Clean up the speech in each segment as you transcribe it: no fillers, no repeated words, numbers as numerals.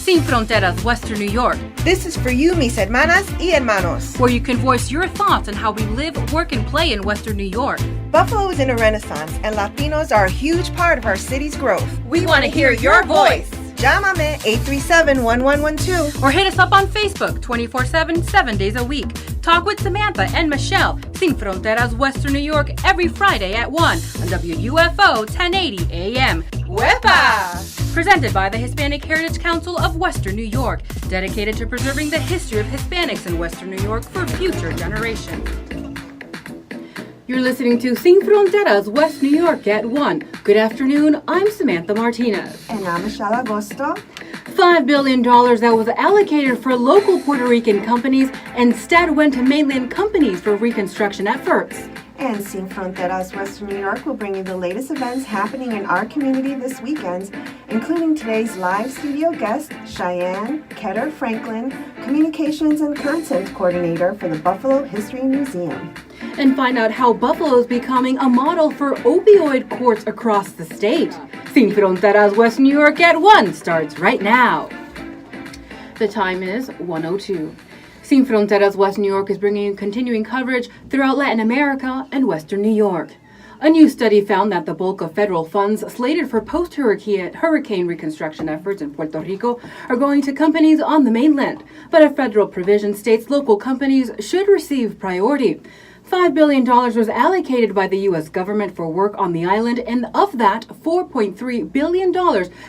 Sin Fronteras, Western New York. This is for you, mis hermanas y hermanos. Where you can voice your thoughts on how we live, work, and play in Western New York. Buffalo is in a renaissance, and Latinos are a huge part of our city's growth. We want to hear your voice. Llámame 837-1112. Or hit us up on Facebook 24/7, 7 days a week. Talk with Samantha and Michelle, Sin Fronteras, Western New York, every Friday at 1 on WUFO 1080 AM. Huepa! Presented by the Hispanic Heritage Council of Western New York, dedicated to preserving the history of Hispanics in Western New York for future generations. You're listening to Sin Fronteras, West New York at 1. Good afternoon, I'm Samantha Martinez. And I'm Michelle Agosto. $5 billion that was allocated for local Puerto Rican companies instead went to mainland companies for reconstruction efforts. And Sin Fronteras, Western New York will bring you the latest events happening in our community this weekend, including today's live studio guest, Cheyenne Ketter-Franklin, Communications and Content Coordinator for the Buffalo History Museum. And find out how Buffalo is becoming a model for opioid courts across the state. Sin Fronteras, West New York at 1 starts right now. The time is 1:02. Sin Fronteras, West New York is bringing you continuing coverage throughout Latin America and Western New York. A new study found that the bulk of federal funds slated for post-hurricane reconstruction efforts in Puerto Rico are going to companies on the mainland, but a federal provision states local companies should receive priority. $5 billion was allocated by the U.S. government for work on the island, and of that, $4.3 billion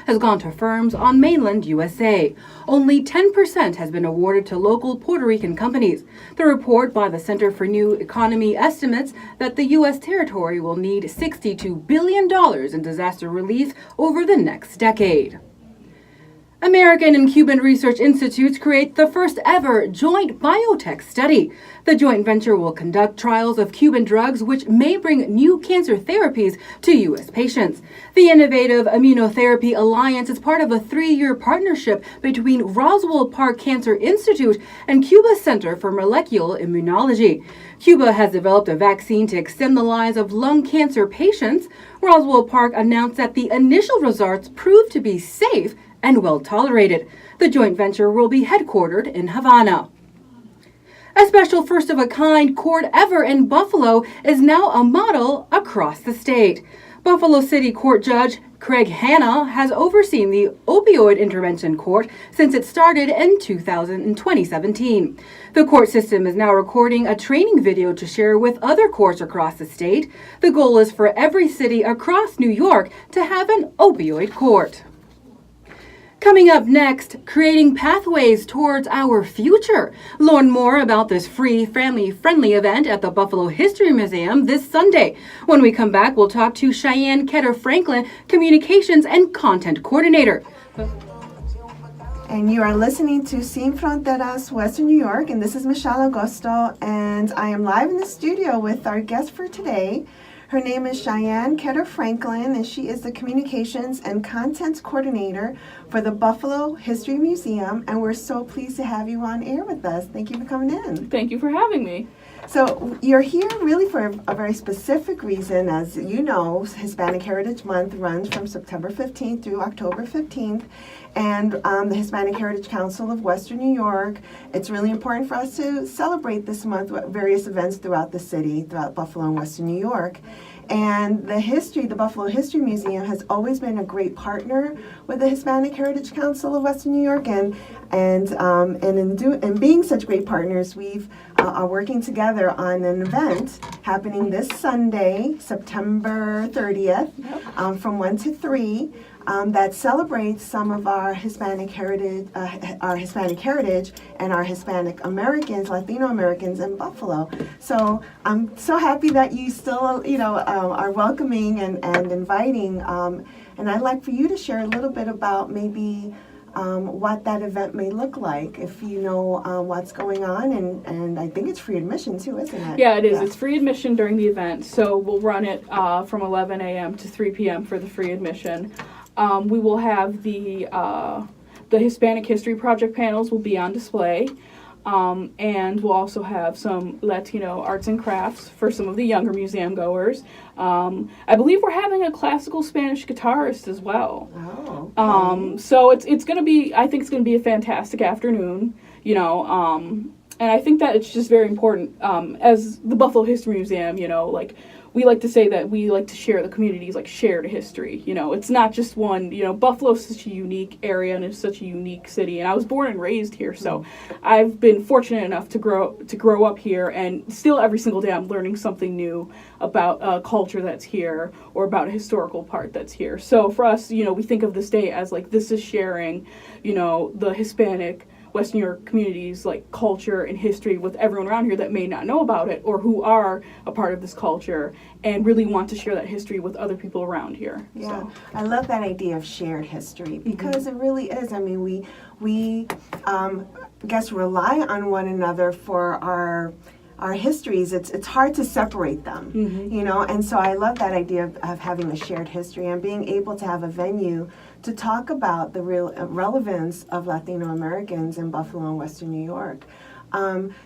has gone to firms on mainland USA. Only 10% has been awarded to local Puerto Rican companies. The report by the Center for New Economy estimates that the U.S. territory will need $62 billion in disaster relief over the next decade. American and Cuban research institutes create the first ever joint biotech study. The joint venture will conduct trials of Cuban drugs which may bring new cancer therapies to U.S. patients. The Innovative Immunotherapy Alliance is part of a 3-year partnership between Roswell Park Cancer Institute and Cuba's Center for Molecular Immunology. Cuba has developed a vaccine to extend the lives of lung cancer patients. Roswell Park announced that the initial results proved to be safe and well tolerated. The joint venture will be headquartered in Havana. A special first-of-a-kind court ever in Buffalo is now a model across the state. Buffalo City Court Judge Craig Hanna has overseen the Opioid Intervention Court since it started in 2017. The court system is now recording a training video to share with other courts across the state. The goal is for every city across New York to have an opioid court. Coming up next, creating pathways towards our future. Learn more about this free, family-friendly event at the Buffalo History Museum this Sunday. When we come back, we'll talk to Cheyenne Ketter-Franklin, Communications and Content Coordinator. And you are listening to Sin Fronteras, Western New York, and this is Michelle Agosto, and I am live in the studio with our guest for today. Her name is Cheyenne Ketter-Franklin, and she is the Communications and Content Coordinator for the Buffalo History Museum, and we're so pleased to have you on air with us. Thank you for coming in. Thank you for having me. So you're here really for a very specific reason. As you know, Hispanic Heritage Month runs from September 15th through October 15th, and the Hispanic Heritage Council of Western New York, it's really important for us to celebrate this month with various events throughout the city, throughout Buffalo and Western New York. And the Buffalo History Museum has always been a great partner with the Hispanic Heritage Council of Western New York, and in being such great partners, we've are working together on an event happening this Sunday, September 30th, from 1 to 3. That celebrates some of our Hispanic heritage and our Hispanic Americans, Latino-Americans in Buffalo. So I'm so happy that you still, are welcoming and inviting. And I'd like for you to share a little bit about maybe what that event may look like, if you know what's going on, and I think it's free admission too, isn't it? Yeah, it is. Yeah. It's free admission during the event, so we'll run it from 11 a.m. to 3 p.m. for the free admission. We will have the Hispanic History Project panels will be on display. And we'll also have some Latino arts and crafts for some of the younger museum goers. I believe we're having a classical Spanish guitarist as well. Oh, okay. So it's going to be, I think it's going to be a fantastic afternoon, and I think that it's just very important, as the Buffalo History Museum, like, we like to say that we like to share the community's, like, shared history. It's not just one, Buffalo's such a unique area and it's such a unique city. And I was born and raised here, so I've been fortunate enough to grow up here, and still every single day I'm learning something new about a culture that's here or about a historical part that's here. So for us, we think of this day as, like, this is sharing, the Hispanic West New York community's, like, culture and history with everyone around here that may not know about it or who are a part of this culture and really want to share that history with other people around here. Yeah, So. I love that idea of shared history because it really is. I mean, we guess rely on one another for our histories. It's hard to separate them, and so I love that idea of having a shared history and being able to have a venue to talk about the real relevance of Latino Americans in Buffalo and Western New York.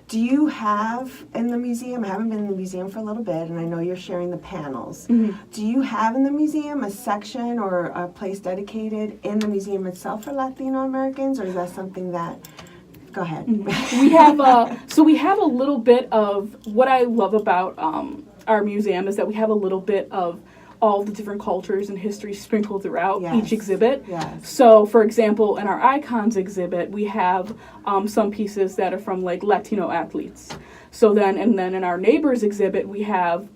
Do you have in the museum, I haven't been in the museum for a little bit, and I know you're sharing the panels. Do you have in the museum a section or a place dedicated in the museum itself for Latino Americans, or is that something that, go ahead. We have we have a little bit of, what I love about our museum is that we have a little bit of all the different cultures and histories sprinkled throughout each exhibit. Yes. So, for example, in our icons exhibit, we have some pieces that are from, like, Latino athletes. So then in our neighbors exhibit, we have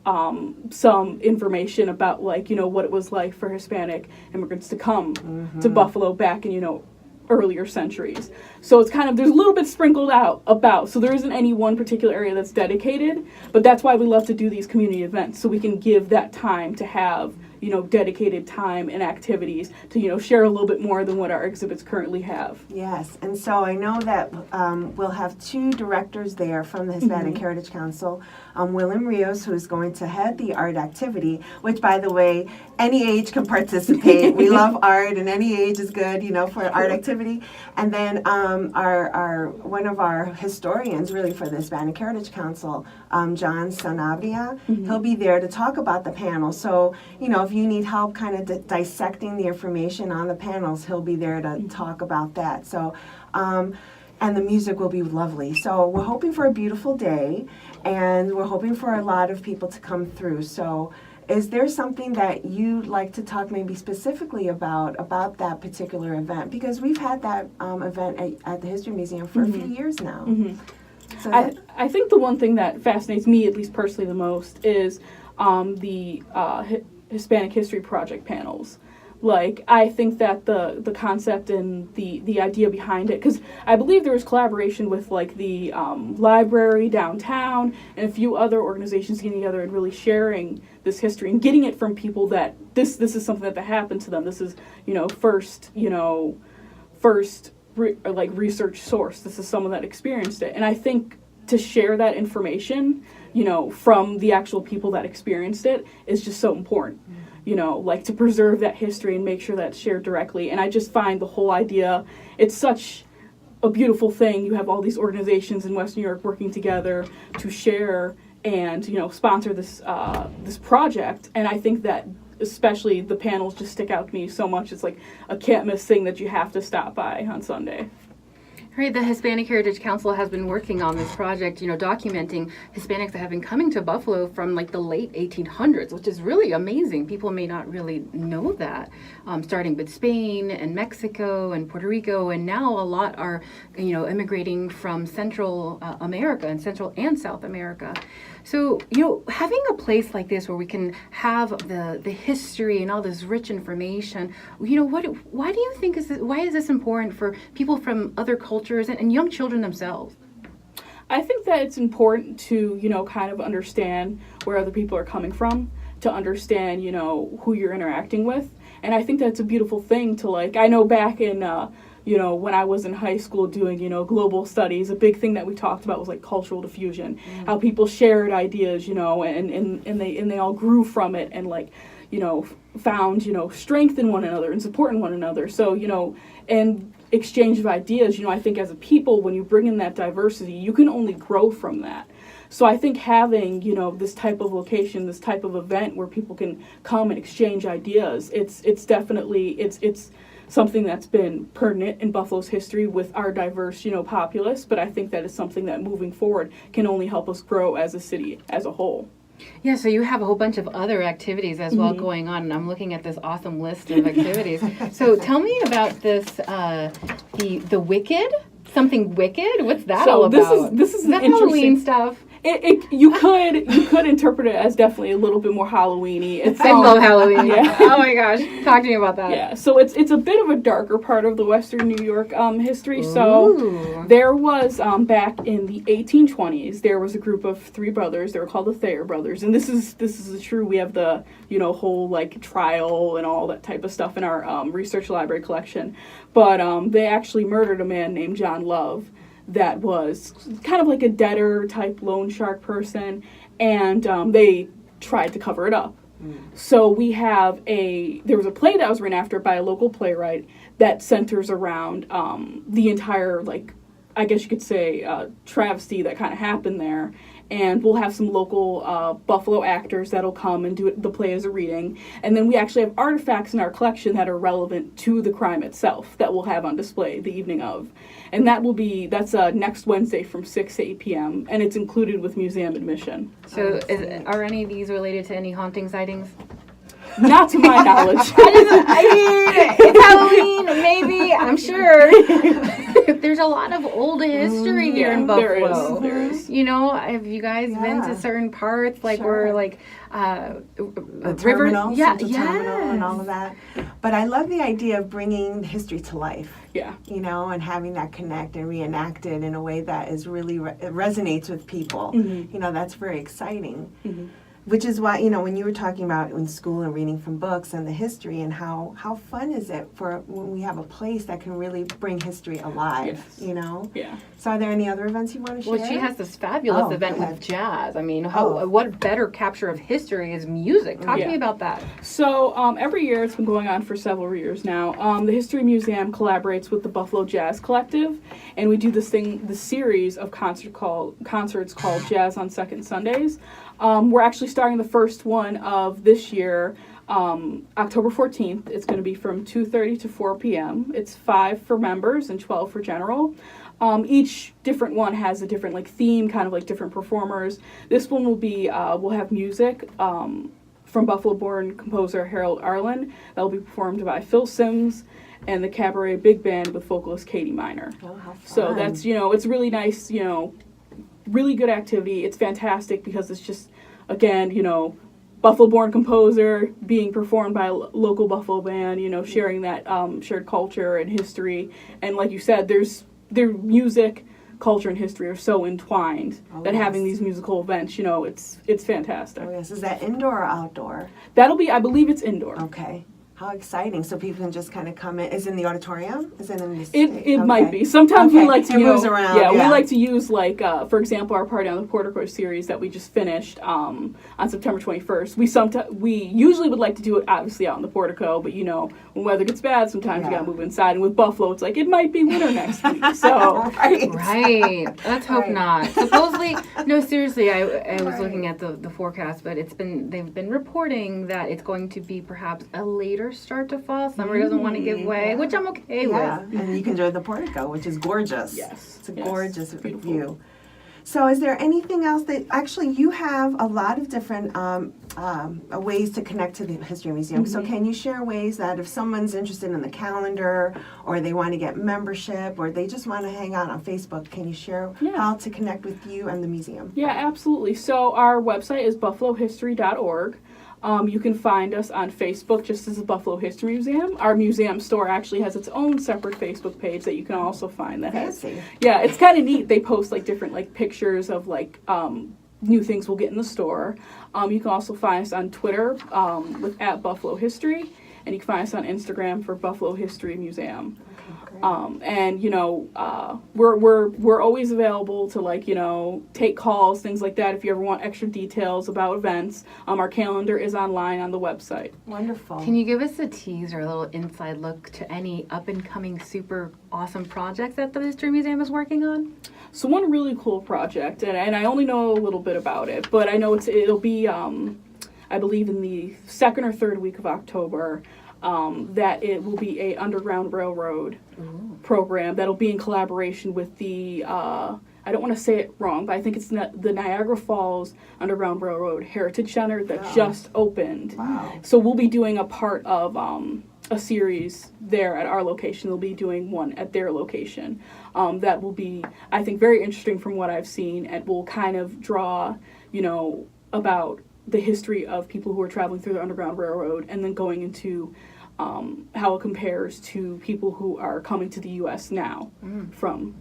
some information about, like, what it was like for Hispanic immigrants to come to Buffalo back in, earlier centuries. So it's kind of, there's a little bit sprinkled out about, so there isn't any one particular area that's dedicated, but that's why we love to do these community events, so we can give that time to have, dedicated time and activities to, share a little bit more than what our exhibits currently have. Yes, and so I know that we'll have two directors there from the Hispanic Heritage Council, Willem Rios, who's going to head the art activity, which, by the way, any age can participate. We love art, and any age is good, for art activity. And then our one of our historians, really, for the Hispanic Heritage Council, John Sanabria, he'll be there to talk about the panel. So, if you need help kind of dissecting the information on the panels, he'll be there to talk about that. So, and the music will be lovely. So we're hoping for a beautiful day, and we're hoping for a lot of people to come through. So is there something that you'd like to talk maybe specifically about that particular event? Because we've had that event at the History Museum for a few years now. So I think the one thing that fascinates me, at least personally, the most is the Hispanic History Project panels. Like, I think that the concept and the idea behind it, because I believe there was collaboration with, like, the library downtown and a few other organizations getting together and really sharing this history and getting it from people that this is something that happened to them. This is, first research source. This is someone that experienced it. And I think to share that information, from the actual people that experienced it is just so important. Like, to preserve that history and make sure that's shared directly. And I just find the whole idea, it's such a beautiful thing. You have all these organizations in West New York working together to share and, sponsor this project. And I think that especially the panels just stick out to me so much. It's like a can't miss thing that you have to stop by on Sunday. Right, the Hispanic Heritage Council has been working on this project, documenting Hispanics that have been coming to Buffalo from, like, the late 1800s, which is really amazing. People may not really know that, starting with Spain and Mexico and Puerto Rico, and now a lot are, immigrating from Central America and Central and South America. So, having a place like this where we can have the history and all this rich information, why do you think why is this important for people from other cultures and young children themselves? I think that it's important to, kind of understand where other people are coming from, to understand, who you're interacting with. And I think that's a beautiful thing to, like, I know back in, when I was in high school doing, global studies, a big thing that we talked about was, like, cultural diffusion, how people shared ideas, and they all grew from it and, like, found, strength in one another and support in one another. So, and exchange of ideas. You know, I think as a people, when you bring in that diversity, you can only grow from that. So I think having, you know, this type of location, this type of event where people can come and exchange ideas, it's definitely, it's something that's been pertinent in Buffalo's history with our diverse, you know, populace, but I think that is something that moving forward can only help us grow as a city as a whole. Yeah, so you have a whole bunch of other activities as well going on, and I'm looking at this awesome list of activities. So tell me about this, the Wicked, something Wicked. What's that all about? This is that an Halloween stuff. You could interpret it as definitely a little bit more Halloween-y. I love Halloween. Yeah. Oh my gosh, talk to me about that. Yeah, so it's a bit of a darker part of the Western New York history. So there was back in the 1820s, there was a group of three brothers. They were called the Thayer brothers, and this is true. We have the whole like trial and all that type of stuff in our research library collection. But they actually murdered a man named John Love that was kind of like a debtor type loan shark person, and they tried to cover it up. So there was a play that was written after by a local playwright that centers around the entire, like, I guess you could say, travesty that kind of happened there. And we'll have some local Buffalo actors that'll come and do the play as a reading. And then we actually have artifacts in our collection that are relevant to the crime itself that we'll have on display the evening of. And that's next Wednesday from 6 to 8 p.m. And it's included with museum admission. So are any of these related to any haunting sightings? Not to my knowledge. I mean, it's Halloween, maybe, I'm sure. There's a lot of old history here in Buffalo. There is. You know, have you guys been to certain parts, like where, like, the terminal, Central Terminal and all of that. But I love the idea of bringing history to life. Yeah. You know, and having that connect and reenact it in a way that is really resonates with people. You know, that's very exciting. Which is why, you know, when you were talking about in school and reading from books and the history and how fun is it for when we have a place that can really bring history alive, you know? Yeah. So are there any other events you want to share? Well, she has this fabulous event with jazz. I mean, what better capture of history is music? Talk to me about that. So every year, it's been going on for several years now, the History Museum collaborates with the Buffalo Jazz Collective, and we do this series of concerts called Jazz on Second Sundays. We're actually starting the first one of this year, October 14th. It's going to be from 2:30 to 4 p.m. It's 5 for members and 12 for general. Each different one has a different like theme, kind of like different performers. This one will be, we'll have music from Buffalo-born composer Harold Arlen. That will be performed by Phil Sims and the Cabaret Big Band with vocalist Katie Miner. Oh, how fun. So that's, it's really nice, really good activity. It's fantastic because it's just, again, Buffalo-born composer being performed by a local Buffalo band, sharing that shared culture and history. And like you said, their music, culture, and history are so entwined that having these musical events, it's fantastic. Oh, yes. Is that indoor or outdoor? That'll be, I believe it's indoor. Okay. How exciting. So people can just kind of come in. Is it in the auditorium? Is it in the It might be. Sometimes we like to moves around. we like to use, like, for example, our Party on the Portico series that we just finished on September 21st. We usually would like to do it, obviously, out in the portico, but, when weather gets bad, sometimes you got to move inside. And with Buffalo, it's like, it might be winter next week. So Right. Let's hope not. Supposedly, no, seriously, I was looking at the forecast, but they've been reporting that it's going to be perhaps a later start to fall. Summer doesn't want to give way, which I'm okay with. And you can enjoy the portico, which is gorgeous. Yes. It's a gorgeous view. So is there anything else that, actually, you have a lot of different ways to connect to the History Museum. So can you share ways that if someone's interested in the calendar, or they want to get membership, or they just want to hang out on Facebook, can you share how to connect with you and the museum? Yeah, absolutely. So our website is buffalohistory.org. You can find us on Facebook just as the Buffalo History Museum. Our museum store actually has its own separate Facebook page that you can also find that has. Yeah, it's kind of neat. They post like different like pictures of like new things we'll get in the store. You can also find us on Twitter with @Buffalo History, and you can find us on Instagram for Buffalo History Museum. Okay, And, you know, we're always available to, like, you know, take calls, things like that. If you ever want extra details about events, our calendar is online on the website. Wonderful. Can you give us a tease or a little inside look to any up-and-coming super awesome projects that the History Museum is working on? So one really cool project, and I only know a little bit about it, but I know it'll be, I believe, in the second or third week of October, that it will be a Underground Railroad program that'll be in collaboration with the, I don't want to say it wrong, but I think it's the Niagara Falls Underground Railroad Heritage Center that just opened. Wow. So we'll be doing a part of a series there at our location. They'll be doing one at their location. That will be, I think, very interesting from what I've seen, and will kind of draw, you know, about the history of people who are traveling through the Underground Railroad, and then going into how it compares to people who are coming to the U.S. now from.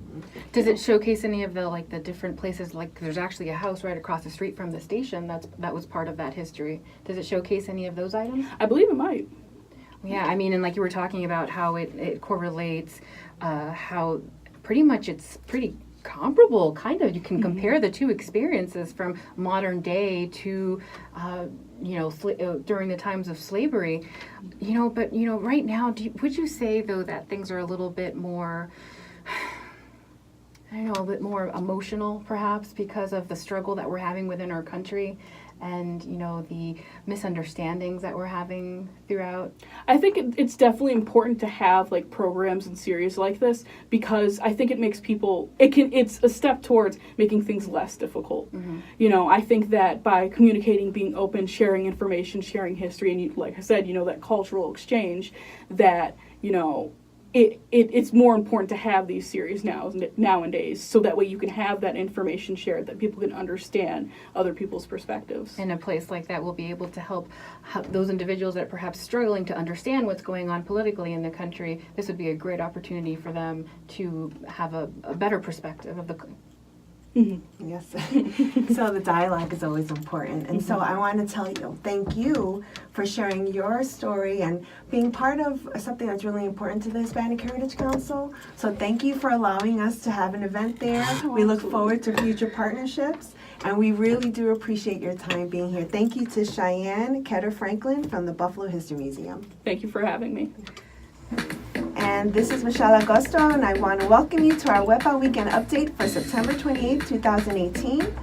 Does it showcase any of the, like, the different places? Like, there's actually a house right across the street from the station that was part of that history. Does it showcase any of those items? I believe it might. Yeah, I mean, and like you were talking about how it correlates, how pretty much it's pretty comparable, kind of. You can compare the two experiences from modern day to, you know, during the times of slavery, you know, but, you know, right now, would you say, though, that things are a little bit more, I don't know, a bit more emotional, perhaps, because of the struggle that we're having within our country and, you know, the misunderstandings that we're having throughout? I think it's definitely important to have, like, programs and series like this, because I think it makes people, it's a step towards making things less difficult. You know, I think that by communicating, being open, sharing information, sharing history, and like I said, you know, that cultural exchange, that, you know, it's more important to have these series nowadays, so that way you can have that information shared, that people can understand other people's perspectives. In a place like that, we'll be able to help those individuals that are perhaps struggling to understand what's going on politically in the country. This would be a great opportunity for them to have a better perspective of the. Yes. So the dialogue is always important. And so I want to tell you, thank you for sharing your story and being part of something that's really important to the Hispanic Heritage Council. So thank you for allowing us to have an event there. We look forward to future partnerships, and we really do appreciate your time being here. Thank you to Cheyenne Ketter-Franklin from the Buffalo History Museum. Thank you for having me. And this is Michelle Augusto, and I want to welcome you to our WEPA Weekend Update for September 28, 2018.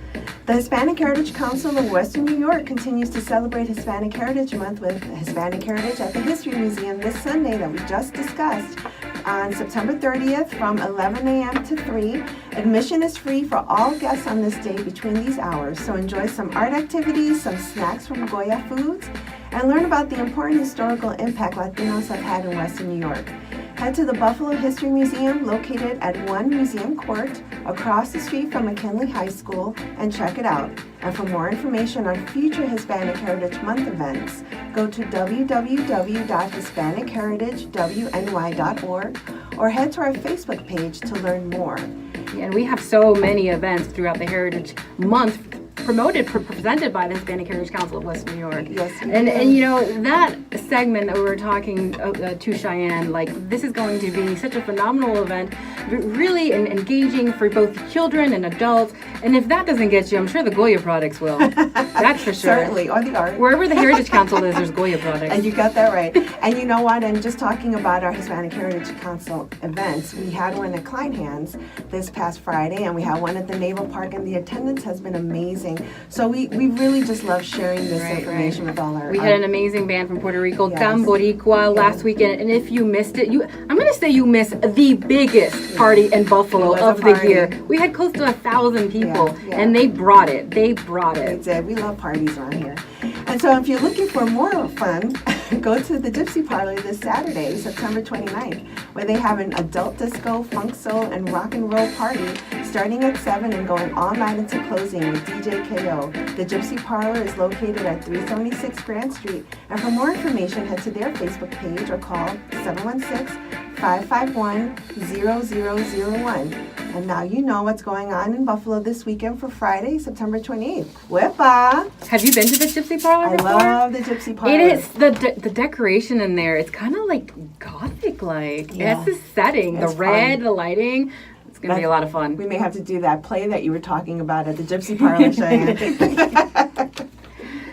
The Hispanic Heritage Council of Western New York continues to celebrate Hispanic Heritage Month with Hispanic Heritage at the History Museum this Sunday that we just discussed on September 30th from 11 a.m. to 3. Admission is free for all guests on this day between these hours, so enjoy some art activities, some snacks from Goya Foods, and learn about the important historical impact Latinos have had in Western New York. Head to the Buffalo History Museum, located at 1 Museum Court, across the street from McKinley High School, and check it out. And for more information on future Hispanic Heritage Month events, go to www.hispanicheritageWNY.org or head to our Facebook page to learn more. And we have so many events throughout the Heritage Month presented by the Hispanic Heritage Council of Western New York. Yes, and you know, that segment that we were talking to Cheyenne, like, this is going to be such a phenomenal event, really engaging for both children and adults. And if that doesn't get you, I'm sure the Goya products will. That's for sure. Certainly, or the art. Wherever the Heritage Council is, there's Goya products. And you got that right. And you know what? And just talking about our Hispanic Heritage Council events, we had one at Kleinhans this past Friday, and we had one at the Naval Park, and the attendance has been amazing. So we really just love sharing this information with all our. We had an amazing band from Puerto Rico, Yes. Tamboricua, last weekend, and if you missed it, I'm going to say you missed the biggest party in Buffalo It was a of the party. year. We had close to 1,000 people, Yeah. and they brought it. They brought We it. did. We love parties around here. And so if you're looking for more fun, go to the Gypsy Parlor this Saturday, September 29th, where they have an adult disco, funk soul, and rock and roll party starting at 7 and going all night until closing with DJ KO. The Gypsy Parlor is located at 376 Grand Street. And for more information, head to their Facebook page or call 716-551-0001. And now you know what's going on in Buffalo this weekend for Friday, September 28th. Whippa! Have you been to the Gypsy Parlor I before? love the Gypsy Parlor. It is the decoration in there. It's kind of like gothic look like? Yeah. It's the setting, It's the red, fun. the lighting. It's going to be a lot of fun. We may have to do that play that you were talking about at the Gypsy Parlor, Cheyenne.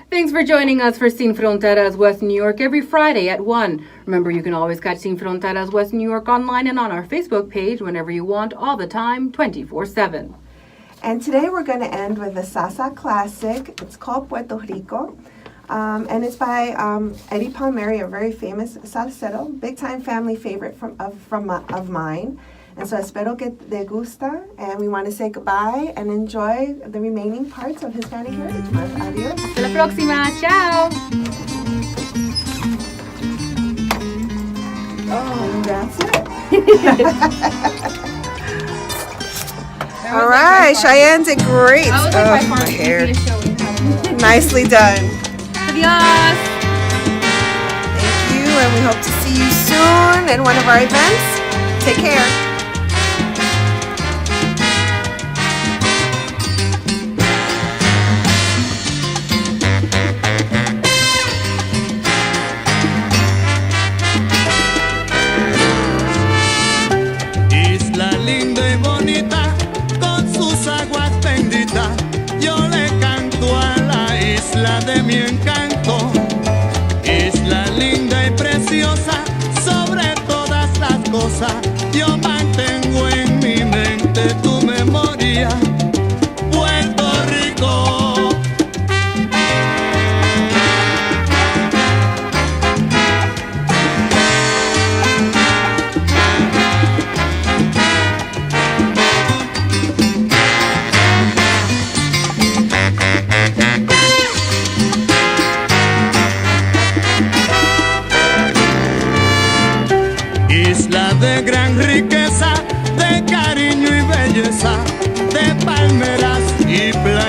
Thanks for joining us for Sin Fronteras West New York every Friday at 1. Remember, you can always catch Sin Fronteras West New York online and on our Facebook page whenever you want, all the time, 24/7. And today we're going to end with a salsa classic. It's called Puerto Rico. And it's by Eddie Palmieri, a very famous salsero, big-time family favorite of mine. And so espero que te gusta, and we want to say goodbye and enjoy the remaining parts of Hispanic Heritage Month. Adios. Hasta la próxima. Ciao. Oh, that's it. All right, Cheyenne did great. My hair. Nicely done. Adios. Thank you, and we hope to see you soon in one of our events. Take care. Isla linda y bonita, con sus aguas benditas, yo le canto a la isla de mi encanto. Isla linda y preciosa, sobre todas las cosas, yo mantengo en mi mente tu memoria, Puerto Rico. Isla de gran riqueza, de cariño y belleza, de palmeras y playas.